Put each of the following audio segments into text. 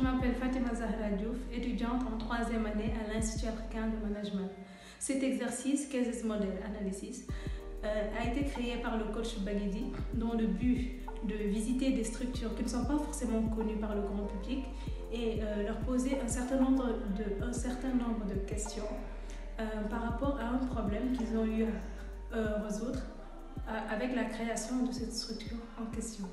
je m'appelle Fatima Zahra Diouf, étudiante en 3e année à l'Institut africain de management. Cet exercice, Cases Model Analysis, a été créé par le coach Baguidi dans le but de visiter des structures qui ne sont pas forcément connues par le grand public et leur poser un certain nombre de questions par rapport à un problème qu'ils ont eu à résoudre avec la création de cette structure en question.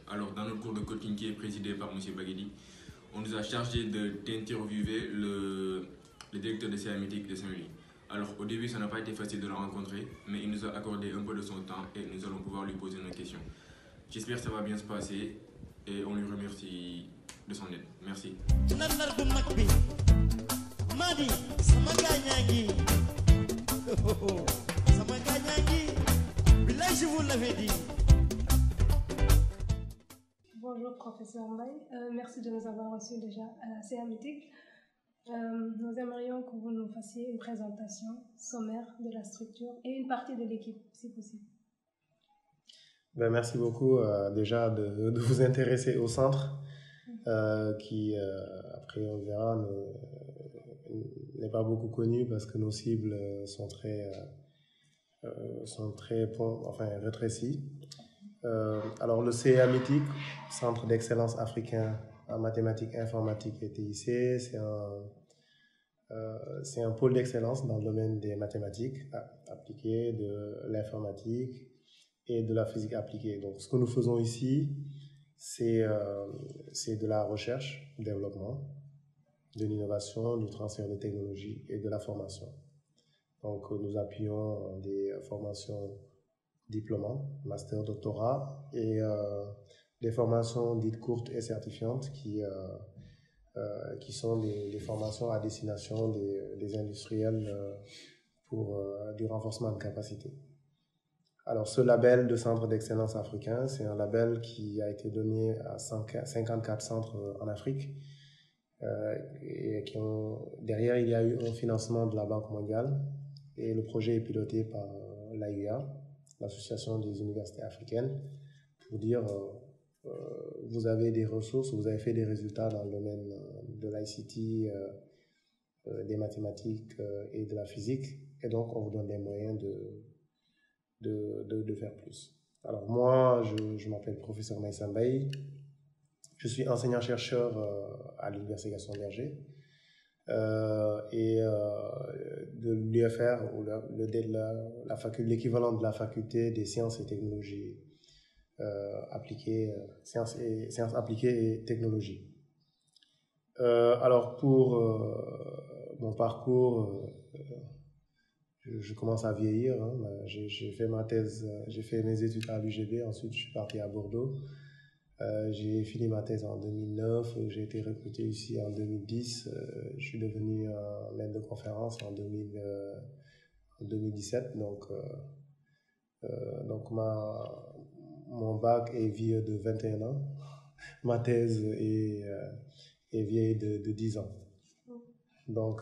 Alors, dans notre cours de coaching qui est présidé par M. Baguidi, on nous a chargé d'interviewer le directeur de CAMETIC de Saint-Louis. Alors, au début, ça n'a pas été facile de le rencontrer, mais il nous a accordé un peu de son temps et nous allons pouvoir lui poser nos questions. J'espère que ça va bien se passer et on lui remercie de son aide. Merci. Je vous l'avais dit. Bonjour professeur Mbaye, merci de nous avoir reçus déjà à la CAMETIC. Nous aimerions que vous nous fassiez une présentation sommaire de la structure et une partie de l'équipe, si possible. Merci beaucoup déjà de vous intéresser au centre qui, après on verra, n'est pas beaucoup connu parce que nos cibles sont très rétrécies. Alors le CAMETIC, Centre d'excellence africain en mathématiques informatiques et TIC, c'est un pôle d'excellence dans le domaine des mathématiques appliquées, de l'informatique et de la physique appliquée. Donc ce que nous faisons ici, c'est de la recherche, développement, de l'innovation, du transfert de technologie et de la formation. Donc nous appuyons des formations diplômantes, master, doctorat et des formations dites courtes et certifiantes qui sont des formations à destination des industriels pour du renforcement de capacité. Alors ce label de centre d'excellence africain, c'est un label qui a été donné à 54 centres en Afrique et derrière il y a eu un financement de la Banque mondiale et le projet est piloté par l'AIA l'association des universités africaines, pour dire vous avez des ressources, vous avez fait des résultats dans le domaine de l'ICT, des mathématiques et de la physique, et donc on vous donne les moyens de faire plus. Alors moi, je m'appelle professeur Maïssa Mbaye, je suis enseignant-chercheur à l'Université Gaston Berger et de l'UFR, ou l'équivalent de la faculté des sciences et technologies appliquées, sciences appliquées et technologies. Alors pour mon parcours, je commence à vieillir. Hein. J'ai fait ma thèse, j'ai fait mes études à l'UGB, ensuite je suis parti à Bordeaux. J'ai fini ma thèse en 2009, j'ai été recruté ici en 2010, je suis devenu maître de conférence en 2017, donc mon bac est vieux de 21 ans, ma thèse est vieille de 10 ans. Donc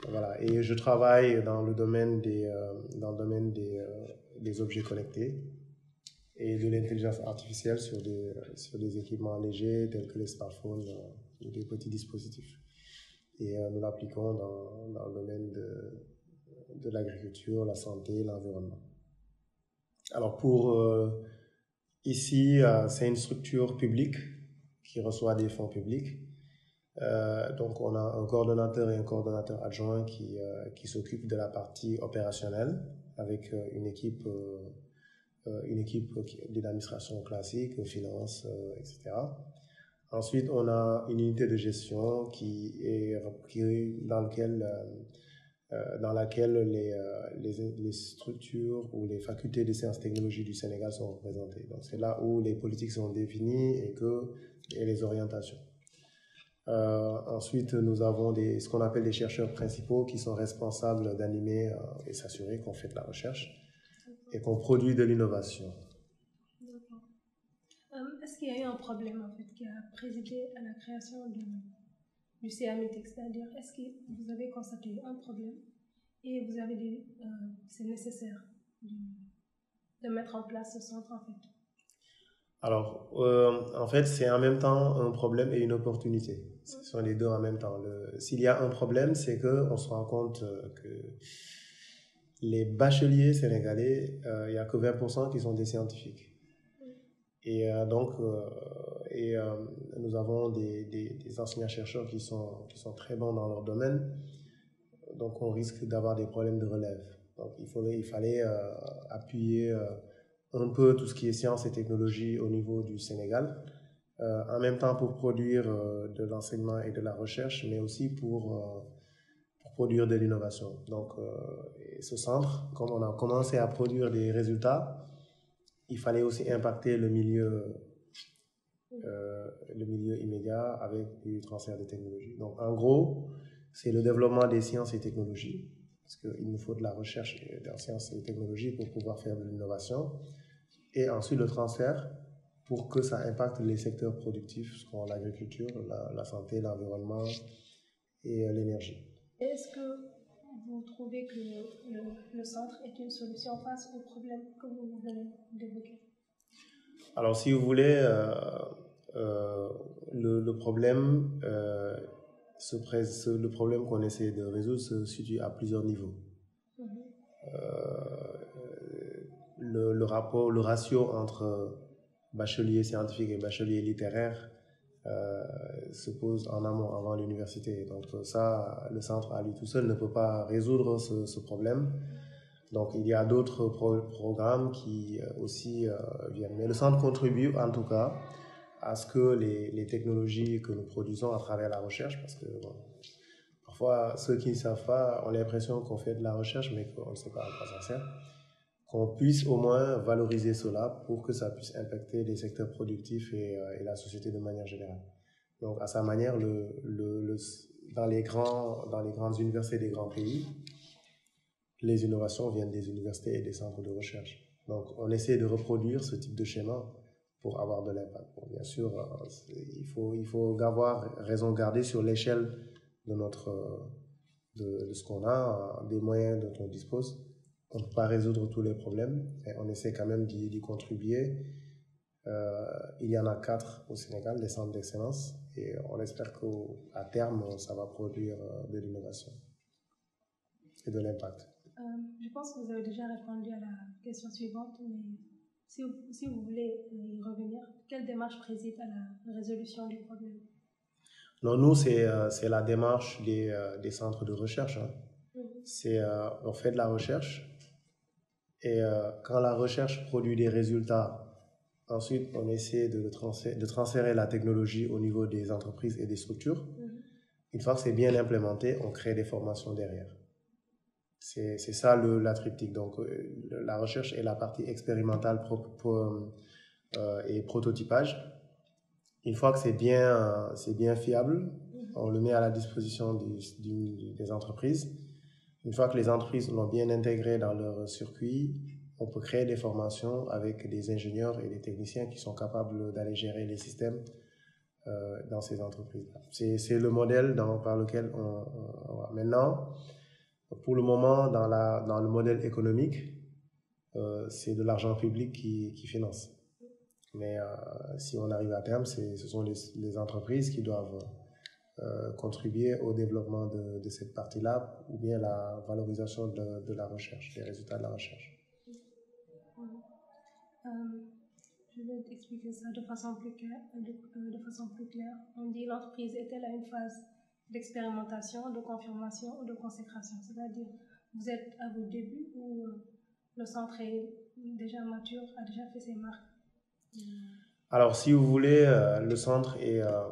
voilà, et je travaille dans le domaine des objets connectés et de l'intelligence artificielle sur des équipements légers tels que les smartphones ou des petits dispositifs. Et nous l'appliquons dans le domaine de l'agriculture, la santé, l'environnement. Alors ici, c'est une structure publique qui reçoit des fonds publics. Donc on a un coordonnateur et un coordonnateur adjoint qui s'occupent de la partie opérationnelle avec une équipe de l'administration classique, finances, etc. Ensuite, on a une unité de gestion dans laquelle les structures ou les facultés de sciences et technologies du Sénégal sont représentées. Donc c'est là où les politiques sont définies et les orientations. Ensuite, nous avons ce qu'on appelle des chercheurs principaux qui sont responsables d'animer et s'assurer qu'on fait de la recherche et qu'on produit de l'innovation. D'accord. Est-ce qu'il y a eu un problème en fait qui a présidé à la création du CAMETEC, c'est-à-dire est-ce que vous avez constaté un problème et vous avez dit c'est nécessaire de mettre en place ce centre en fait? Alors, en fait, c'est en même temps un problème et une opportunité. Ce sont les deux en même temps. S'il y a un problème, c'est qu'on se rend compte que les bacheliers sénégalais, il n'y a que 20% qui sont des scientifiques. Et nous avons des enseignants-chercheurs qui sont très bons dans leur domaine. Donc, on risque d'avoir des problèmes de relève. Donc, il fallait appuyer un peu tout ce qui est sciences et technologies au niveau du Sénégal, en même temps pour produire de l'enseignement et de la recherche, mais aussi pour produire de l'innovation. Donc, ce centre, comme on a commencé à produire des résultats, il fallait aussi impacter le milieu immédiat avec du transfert de technologies. Donc, en gros, c'est le développement des sciences et technologies, parce qu'il nous faut de la recherche en sciences et technologies pour pouvoir faire de l'innovation, et ensuite le transfert pour que ça impacte les secteurs productifs, comme l'agriculture, la santé, l'environnement et l'énergie. Est-ce que vous trouvez que le centre est une solution face aux problèmes que vous venez d'évoquer? Alors, si vous voulez, le problème qu'on essaie de résoudre se situe à plusieurs niveaux. Le ratio entre bachelier scientifique et bachelier littéraire se pose en amont, avant l'université. Donc ça, le centre à lui tout seul ne peut pas résoudre ce problème. Donc il y a d'autres programmes qui aussi viennent. Mais le centre contribue en tout cas à ce que les technologies que nous produisons à travers la recherche, parce que parfois ceux qui ne savent pas ont l'impression qu'on fait de la recherche, mais qu'on ne sait pas à quoi ça sert, qu'on puisse au moins valoriser cela pour que ça puisse impacter les secteurs productifs et la société de manière générale. Donc à sa manière, dans les grandes universités des grands pays, les innovations viennent des universités et des centres de recherche. Donc on essaie de reproduire ce type de schéma pour avoir de l'impact. Bon, bien sûr, il faut avoir raison garder sur l'échelle de ce qu'on a, des moyens dont on dispose. on ne peut pas résoudre tous les problèmes, mais on essaie quand même d'y contribuer. Il y en a 4 au Sénégal, des centres d'excellence, et on espère qu'à terme, ça va produire de l'innovation et de l'impact. Je pense que vous avez déjà répondu à la question suivante, mais si vous voulez y revenir, quelle démarche préside à la résolution du problème? Non, nous, c'est la démarche des centres de recherche. Hein. On fait de la recherche, et quand la recherche produit des résultats, ensuite on essaie de transférer la technologie au niveau des entreprises et des structures. Une fois que c'est bien implémenté, on crée des formations derrière. C'est ça la triptyque. Donc la recherche est la partie expérimentale et prototypage. Une fois que c'est bien fiable, on le met à la disposition des entreprises. Une fois que les entreprises l'ont bien intégré dans leur circuit, on peut créer des formations avec des ingénieurs et des techniciens qui sont capables d'aller gérer les systèmes dans ces entreprises. C'est le modèle par lequel on va. Maintenant, pour le moment, dans le modèle économique, c'est de l'argent public qui finance. Mais si on arrive à terme, ce sont les entreprises qui doivent contribuer au développement de cette partie-là, ou bien la valorisation de la recherche, des résultats de la recherche. Je vais t'expliquer ça de façon plus claire. On dit l'entreprise est-elle à une phase d'expérimentation, de confirmation ou de consécration? C'est-à-dire, vous êtes à vos débuts ou le centre est déjà mature, a déjà fait ses marques? Alors, si vous voulez, le centre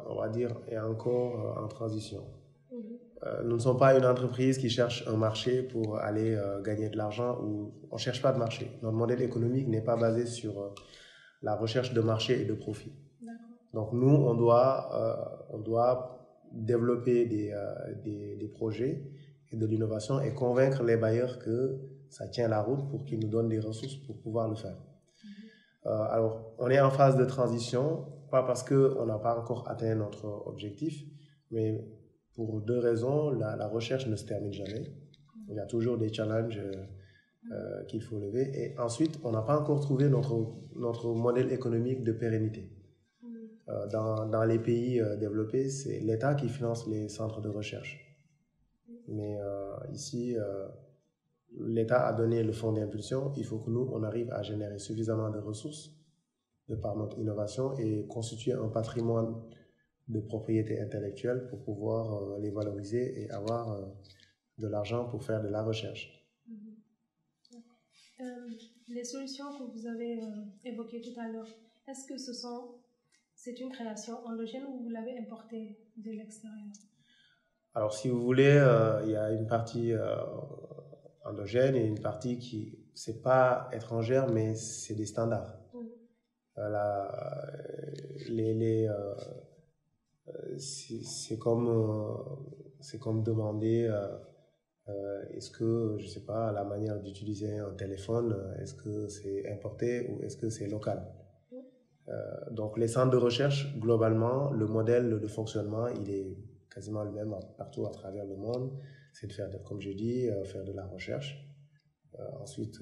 on va dire, est encore en transition. Nous ne sommes pas une entreprise qui cherche un marché pour aller gagner de l'argent, ou on ne cherche pas de marché. Notre modèle économique n'est pas basé sur la recherche de marché et de profit. Donc nous, on doit développer des projets et de l'innovation et convaincre les bailleurs que ça tient la route pour qu'ils nous donnent des ressources pour pouvoir le faire. Alors, on est en phase de transition, pas parce qu'on n'a pas encore atteint notre objectif, mais pour 2 raisons. La recherche ne se termine jamais. Il y a toujours des challenges qu'il faut lever. Et ensuite, on n'a pas encore trouvé notre modèle économique de pérennité. Dans les pays développés, c'est l'État qui finance les centres de recherche. Mais ici, l'État a donné le fonds d'impulsion. Il faut que nous, on arrive à générer suffisamment de ressources de par notre innovation et constituer un patrimoine de propriété intellectuelle pour pouvoir les valoriser et avoir de l'argent pour faire de la recherche. Les solutions que vous avez évoquées tout à l'heure, est-ce que c'est une création endogène ou vous l'avez importée de l'extérieur? Alors, si vous voulez, il y a une partie endogène et une partie qui, c'est pas étrangère, mais c'est des standards. C'est comme demander est-ce que, je sais pas, la manière d'utiliser un téléphone, est-ce que c'est importé ou est-ce que c'est local? Donc les centres de recherche, globalement, le modèle de fonctionnement, il est quasiment le même partout à travers le monde. C'est de faire, comme je dis, faire de la recherche. Ensuite,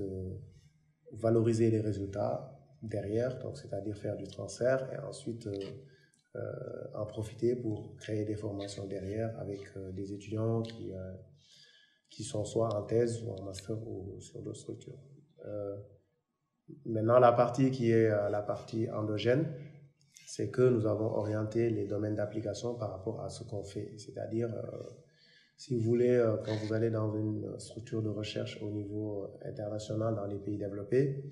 valoriser les résultats derrière, donc c'est-à-dire faire du transfert, et ensuite en profiter pour créer des formations derrière avec des étudiants qui sont soit en thèse ou en master ou sur d'autres structures. Maintenant, la partie qui est la partie endogène, c'est que nous avons orienté les domaines d'application par rapport à ce qu'on fait. C'est-à-dire, si vous voulez, quand vous allez dans une structure de recherche au niveau international dans les pays développés,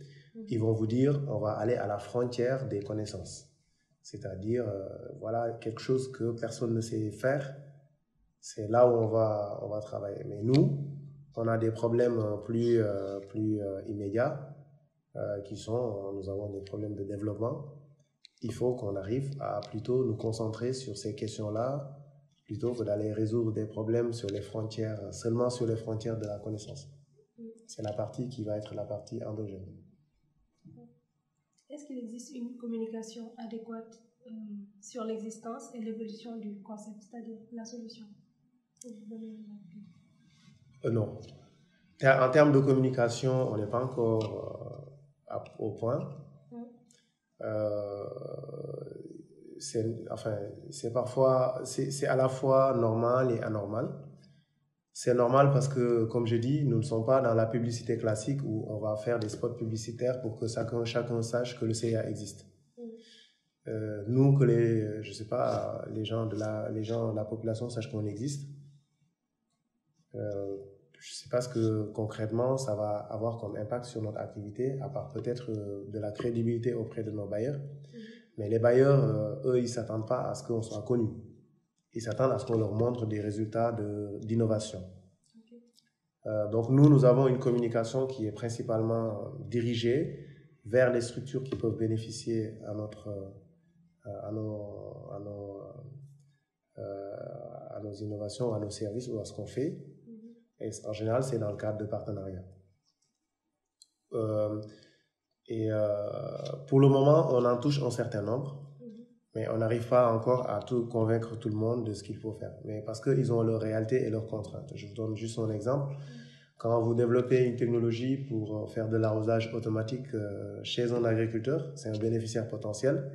ils vont vous dire, on va aller à la frontière des connaissances. C'est-à-dire, voilà, quelque chose que personne ne sait faire, c'est là où on va travailler. Mais nous, on a des problèmes plus immédiats, nous avons des problèmes de développement. Il faut qu'on arrive à plutôt nous concentrer sur ces questions-là, plutôt que d'aller résoudre des problèmes sur les frontières, seulement sur les frontières de la connaissance. C'est la partie qui va être la partie endogène. Est-ce qu'il existe une communication adéquate sur l'existence et l'évolution du concept, c'est-à-dire la solution? Non. En termes de communication, on n'est pas encore au point. C'est parfois, c'est à la fois normal et anormal. C'est normal parce que, comme je dis, nous ne sommes pas dans la publicité classique où on va faire des spots publicitaires pour que chacun sache que le CIA existe. Nous, que je sais pas, les gens de la population sachent qu'on existe. Je ne sais pas ce que concrètement ça va avoir comme impact sur notre activité, à part peut-être de la crédibilité auprès de nos bailleurs. Mais les bailleurs, eux, ils ne s'attendent pas à ce qu'on soit connu. Ils s'attendent à ce qu'on leur montre des résultats d'innovation. Donc nous avons une communication qui est principalement dirigée vers les structures qui peuvent bénéficier à nos innovations, à nos services ou à ce qu'on fait. Et en général, c'est dans le cadre de partenariats. Pour le moment, on en touche un certain nombre, mais on n'arrive pas encore à convaincre tout le monde de ce qu'il faut faire. Mais parce qu'ils ont leurs réalités et leurs contraintes. Je vous donne juste un exemple. Quand vous développez une technologie pour faire de l'arrosage automatique chez un agriculteur, c'est un bénéficiaire potentiel.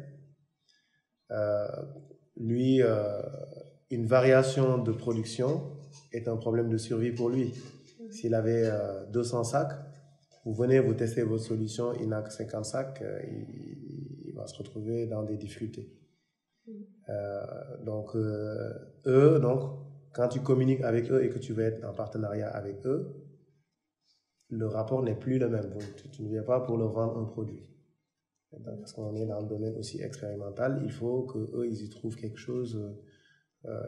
Une variation de production est un problème de survie pour lui. S'il avait 200 sacs, vous venez, vous testez votre solution, il n'a que 50 sacs, il va se retrouver dans des difficultés. Donc, quand tu communiques avec eux et que tu veux être en partenariat avec eux, le rapport n'est plus le même. Tu ne viens pas pour leur vendre un produit. Donc, parce qu'on est dans un domaine aussi expérimental, il faut qu'eux, ils y trouvent quelque chose,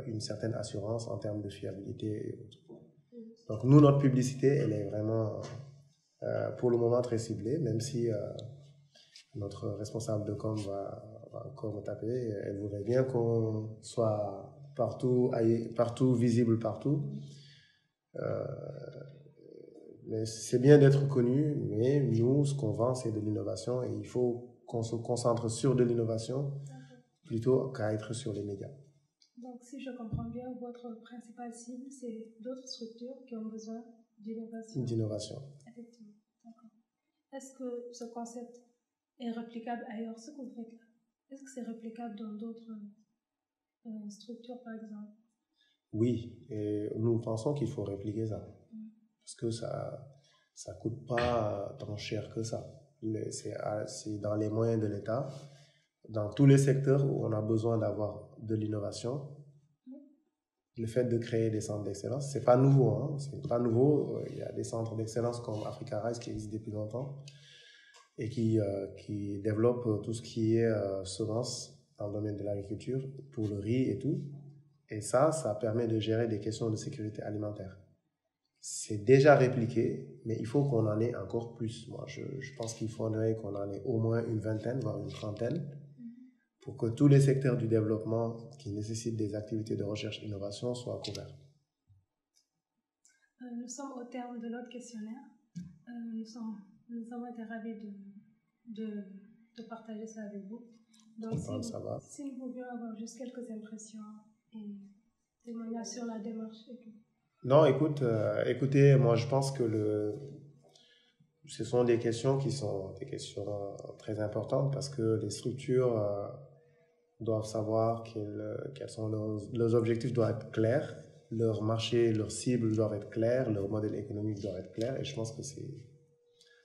une certaine assurance en termes de fiabilité et autres. Donc, nous, notre publicité, elle est vraiment, pour le moment, très ciblée, même si notre responsable de com va encore me taper. Elle voudrait bien qu'on soit partout, visible partout. Mais c'est bien d'être connu, mais nous, ce qu'on vend, c'est de l'innovation et il faut qu'on se concentre sur de l'innovation plutôt qu'à être sur les médias. Donc, si je comprends bien, votre principale cible, c'est d'autres structures qui ont besoin d'innovation. D'innovation. Effectivement. D'accord. Est-ce que ce concept est réplicable ailleurs, ce que vous faites là? Est-ce que c'est réplicable dans d'autres structures, par exemple? Oui, et nous pensons qu'il faut répliquer ça. Parce que ça coûte pas tant cher que ça. C'est dans les moyens de l'État, dans tous les secteurs où on a besoin d'avoir de l'innovation. Le fait de créer des centres d'excellence, c'est pas nouveau. Hein, c'est pas nouveau. Il y a des centres d'excellence comme Africa Rice qui existent depuis longtemps et qui développent tout ce qui est semences dans le domaine de l'agriculture pour le riz et tout. Et ça permet de gérer des questions de sécurité alimentaire. C'est déjà répliqué, mais il faut qu'on en ait encore plus. Moi, je pense qu'il faudrait qu'on en ait au moins une vingtaine, voire une trentaine, pour que tous les secteurs du développement qui nécessitent des activités de recherche-innovation soient couverts. Nous sommes au terme de notre questionnaire. Nous avons été ravis de partager ça avec vous. Donc, si nous pouvions avoir juste quelques impressions et témoignages sur la démarche et tout. Non, écoutez, moi je pense que ce sont des questions qui sont des questions très importantes parce que les structures doivent savoir quels sont leurs objectifs doivent être clairs, leur marché, leurs cibles doivent être clairs, leur modèle économique doit être clair et je pense que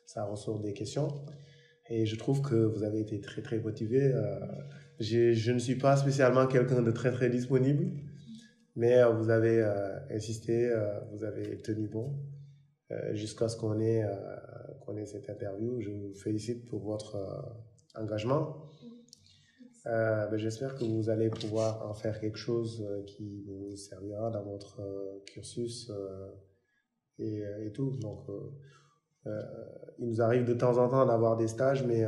ça ressort des questions. Et je trouve que vous avez été très très motivé. Je ne suis pas spécialement quelqu'un de très très disponible. Mais vous avez insisté, vous avez tenu bon jusqu'à ce qu'on ait cette interview. Je vous félicite pour votre engagement. J'espère que vous allez pouvoir en faire quelque chose qui vous servira dans votre cursus et tout. Donc, il nous arrive de temps en temps d'avoir des stages, mais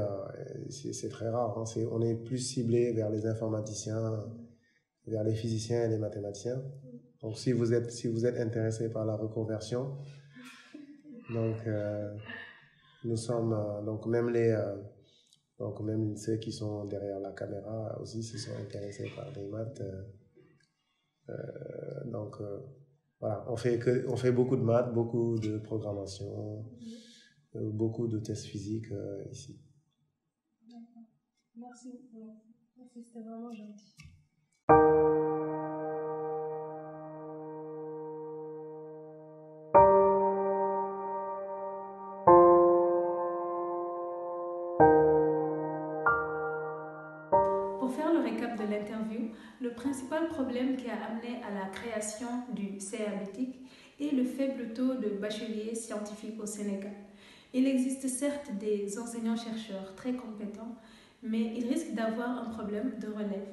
c'est très rare. Hein. On est plus ciblé vers les informaticiens, vers les physiciens et les mathématiciens. Donc, si vous êtes intéressé par la reconversion, donc nous sommes donc même ceux qui sont derrière la caméra aussi se sont intéressés par les maths. voilà, on fait beaucoup de maths, beaucoup de programmation, beaucoup de tests physiques ici. D'accord. Merci. Merci, c'était vraiment gentil. Pour faire le récap de l'interview, le principal problème qui a amené à la création du CAMETIC est le faible taux de bacheliers scientifiques au Sénégal. Il existe certes des enseignants-chercheurs très compétents, mais ils risquent d'avoir un problème de relève.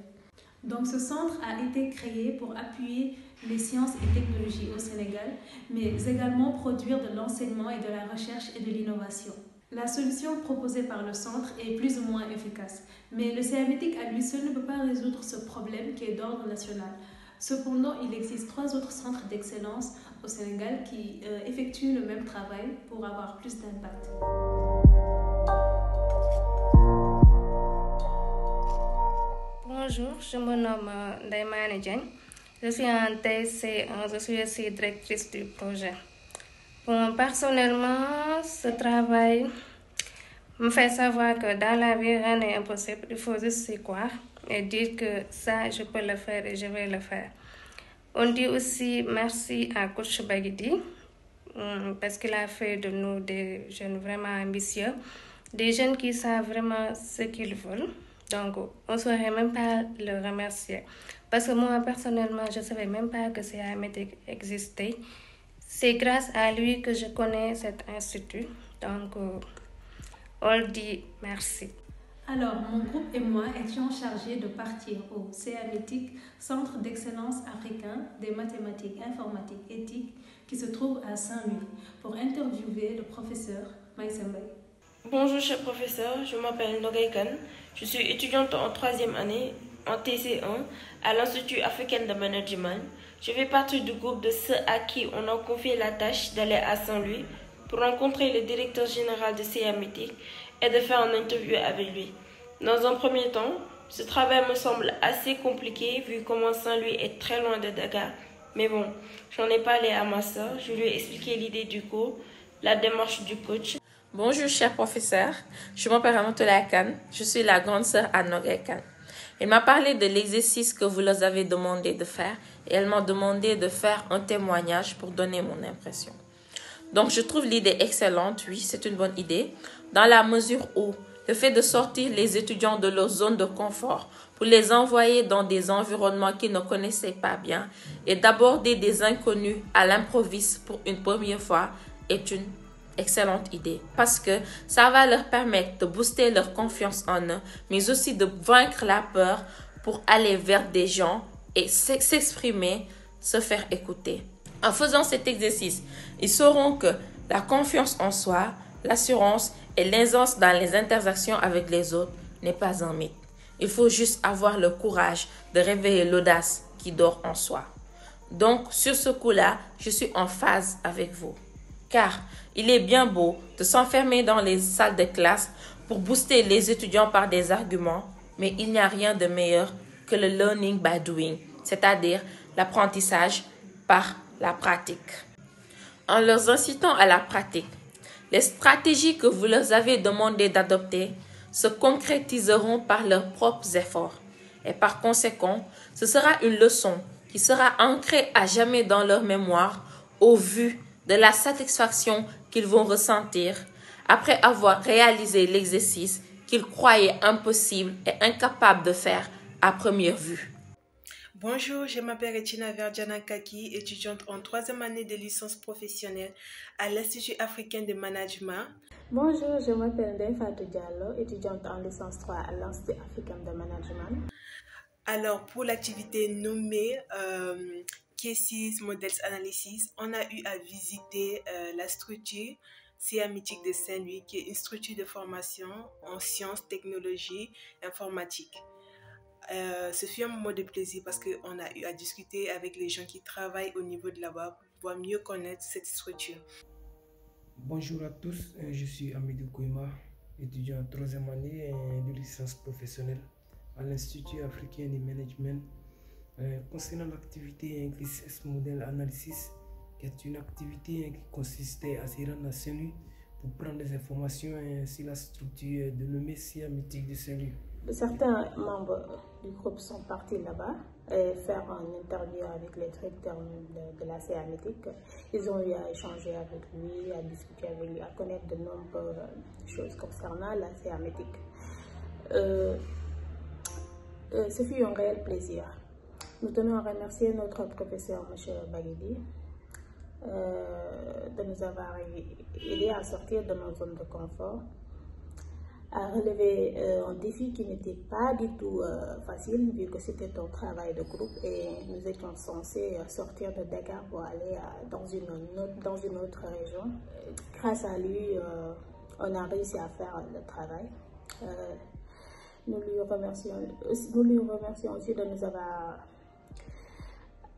Donc ce centre a été créé pour appuyer les sciences et technologies au Sénégal, mais également produire de l'enseignement et de la recherche et de l'innovation. La solution proposée par le centre est plus ou moins efficace, mais le CAMETIC à lui seul ne peut pas résoudre ce problème qui est d'ordre national. Cependant, il existe 3 autres centres d'excellence au Sénégal qui effectuent le même travail pour avoir plus d'impact. Bonjour, je me nomme Ndaimane Diagne. Je suis en TC1, je suis aussi directrice du projet. Bon, personnellement, ce travail me fait savoir que dans la vie, rien n'est impossible. Il faut juste s'y croire et dire que ça, je peux le faire et je vais le faire. On dit aussi merci à Coach Baguidi parce qu'il a fait de nous des jeunes vraiment ambitieux, des jeunes qui savent vraiment ce qu'ils veulent. Donc, on ne saurait même pas le remercier. Parce que moi, personnellement, je ne savais même pas que CAMETIC existait. C'est grâce à lui que je connais cet institut. Donc, on dit merci. Alors, mon groupe et moi étions chargés de partir au CAMETIC, Centre d'excellence africain des mathématiques, informatiques, éthiques, qui se trouve à Saint-Louis, pour interviewer le professeur Maïsembay. Bonjour, cher professeur, je m'appelle Nogay Khan. Je suis étudiante en 3e année en TC1 à l'Institut africain de management. Je fais partie du groupe de ceux à qui on a confié la tâche d'aller à Saint-Louis pour rencontrer le directeur général de CAMETIC et de faire une interview avec lui. Dans un premier temps, ce travail me semble assez compliqué vu comment Saint-Louis est très loin de Dakar. Mais bon, j'en ai parlé à ma soeur, je lui ai expliqué l'idée du cours, la démarche du coach. Bonjour, cher professeur. Je m'appelle Ramatoulaye Khan. Je suis la grande sœur à Nogay Khan. Elle m'a parlé de l'exercice que vous leur avez demandé de faire et elle m'a demandé de faire un témoignage pour donner mon impression. Donc, je trouve l'idée excellente. Oui, c'est une bonne idée. Dans la mesure où le fait de sortir les étudiants de leur zone de confort pour les envoyer dans des environnements qu'ils ne connaissaient pas bien et d'aborder des inconnus à l'improviste pour une première fois est une excellente idée parce que ça va leur permettre de booster leur confiance en eux, mais aussi de vaincre la peur pour aller vers des gens et s'exprimer, se faire écouter. En faisant cet exercice, ils sauront que la confiance en soi, l'assurance et l'aisance dans les interactions avec les autres n'est pas un mythe. Il faut juste avoir le courage de réveiller l'audace qui dort en soi. Donc, sur ce coup-là, je suis en phase avec vous. Car il est bien beau de s'enfermer dans les salles de classe pour booster les étudiants par des arguments, mais il n'y a rien de meilleur que le learning by doing, c'est-à-dire l'apprentissage par la pratique. En leur incitant à la pratique, les stratégies que vous leur avez demandé d'adopter se concrétiseront par leurs propres efforts. Et par conséquent, ce sera une leçon qui sera ancrée à jamais dans leur mémoire au vu de la satisfaction qu'ils vont ressentir après avoir réalisé l'exercice qu'ils croyaient impossible et incapables de faire à première vue. Bonjour, je m'appelle Retina Verdiana Kaki, étudiante en 3e année de licence professionnelle à l'Institut africain de management. Bonjour, je m'appelle Ndeye Diallo, étudiante en licence 3 à l'Institut africain de management. Alors, pour l'activité nommée Cases Models Analysis, on a eu à visiter la structure CAMETIC de Saint-Louis, qui est une structure de formation en sciences, technologies, informatique. Ce fut un moment de plaisir parce qu'on a eu à discuter avec les gens qui travaillent au niveau de là-bas pour pouvoir mieux connaître cette structure. Bonjour à tous, je suis Amidou Kouima, étudiant en 3e année de licence professionnelle à l'Institut africain de management. Concernant l'activité Cases Model Analysis, qui est une activité qui consistait à se rendre à Saint-Louis pour prendre des informations sur la structure de nommée CA-Mythique de Saint-Louis. Certains membres du groupe sont partis là-bas et faire une interview avec le directeur de la CA-Mythique. Ils ont eu à échanger avec lui, à discuter avec lui, à connaître de nombreuses choses concernant la CA-Mythique. Ce fut un réel plaisir. Nous tenons à remercier notre professeur, M. Baguidi, de nous avoir aidé à sortir de nos zones de confort, à relever un défi qui n'était pas du tout facile, vu que c'était un travail de groupe et nous étions censés sortir de Dakar pour aller dans une autre région. Grâce à lui, on a réussi à faire le travail. Nous lui remercions aussi de nous avoir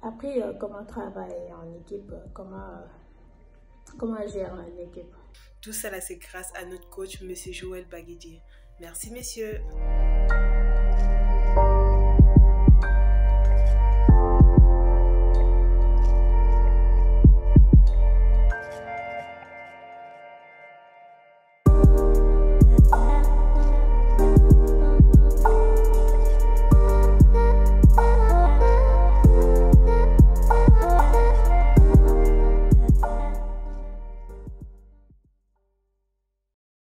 appris comment travailler en équipe, comment gérer une équipe. Tout cela, c'est grâce à notre coach, M. Joël Baguidi. Merci, messieurs.